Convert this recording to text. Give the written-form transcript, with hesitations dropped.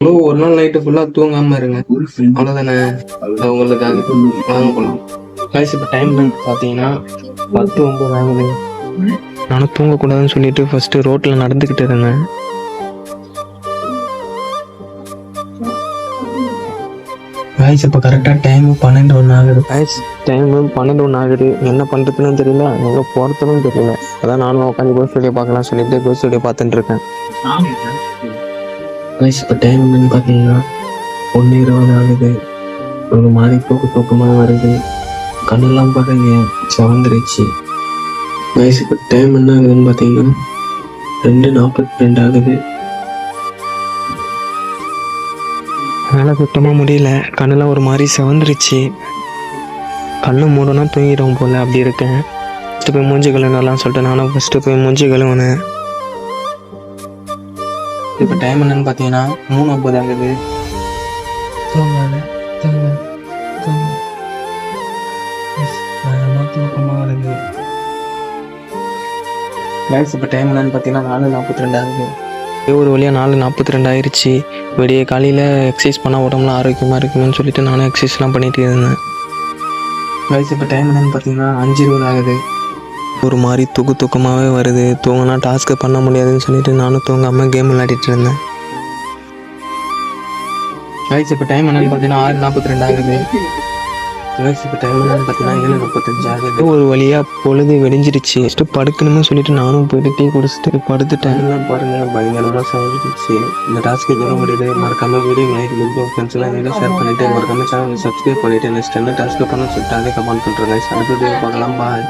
ஒரு நாள் நைட்டு ஃபுல்லா தூங்காம இருங்க, அவ்வளவுதானே. உங்களுக்காக வாங்க போலாம். கைஸ் இப்போ டைம் பார்த்தீங்கன்னா 10:09 ஆகுது. நானும் தூங்கக்கூடாதுன்னு சொல்லிட்டு ஃபர்ஸ்ட் ரோட்ல நடந்துக்கிட்டு இருந்தேன். கைஸ் இப்போ கரெக்டாக டைம் 12:01 ஆகுது. கைஸ் டைம் 12:01 ஆகுது. என்ன பண்ணுறதுன்னு தெரியல, எங்கே போகிறதுன்னு தெரியல. அதான் நானும் உட்காந்து கோஸ் வீடியோ பார்க்கலாம் சொல்லிட்டு கோஸ் வீடியோ பார்த்துட்டு இருக்கேன். கைஸ் இப்போ டைம் என்னன்னு பார்த்தீங்கன்னா 1:20 ஆகுது. ஒரு மாதிரி தூக்கமாக வருது. கண்ணெல்லாம் பார்க்க சவந்துருச்சு. கைஸ் இப்போ டைம் என்ன ஆகுதுன்னு பார்த்தீங்கன்னா 2:42 ஆகுது. அதனால் சுத்தமாக முடியல. கண்ணெல்லாம் ஒரு மாதிரி செவந்துருச்சு. கண்ணு மூடனா தூங்கிடும் போல் அப்படி இருக்கேன். ஃபஸ்ட்டு போய் மூஞ்சி கழுவுனலாம் சொல்லிட்டு நானும் ஃபஸ்ட்டு போய் மூஞ்சி கழுவுனேன். இப்போ டைம் என்னன்னு பார்த்தீங்கன்னா 3:09 ஆகுது. தூக்கமாக வருது. கைஸ் இப்போ டைம் என்னன்னு பார்த்தீங்கன்னா 4:42 ஆகுது. ஒரு வழியாக 4:42 ஆயிடுச்சு. விடிய காலையில் எக்ஸசைஸ் பண்ணால் உடம்புலாம் ஆரோக்கியமாக இருக்குன்னு சொல்லிட்டு நானும் எக்ஸசைஸ்லாம் பண்ணிட்டு இருந்தேன். கைஸ் இப்போ டைம் என்னன்னு பார்த்தீங்கன்னா 5:20 ஆகுது. ஒரு மாதிரி தூக்கமாகவே வருது. தூங்கினா டாஸ்க்கு பண்ண முடியாதுன்னு சொல்லிட்டு நானும் தூங்காமல் கேம் விளையாடிட்டு இருந்தேன். கைஸ் இப்போ டைம் என்னன்னு பார்த்தீங்கன்னா 6:42 ஆகுது. கைஸ் இப்போ டைம் என்னன்னு பார்த்தீங்கன்னா 7:35 ஆகுது. ஒரு வழியாக பொழுது வெடிஞ்சிடுச்சு. ஃபஸ்ட்டு படுக்கணும்னு சொல்லிட்டு நானும் போயிட்டு டீ குடிச்சிட்டு படுத்துட்டேன். பாருங்கள் பயங்கரமாக செஞ்சிடுச்சு. இந்த டாஸ்க்கு தர முடியுது. மறக்காமல் வீடியோ லைக் கொடுத்து ஃப்ரெண்ட்ஸ்லாம் வீடியோ ஷேர் பண்ணிவிட்டு மறக்காமல் சேனல் சப்ஸ்கிரைப் பண்ணிவிட்டு நெக்ஸ்ட் என்ன டாஸ்க்கு பண்ணணும்னு சொல்லிட்டு அதே கமெண்ட் பண்ணுறேன். அடுத்த வீடியோ பார்க்கலாம். பாய்.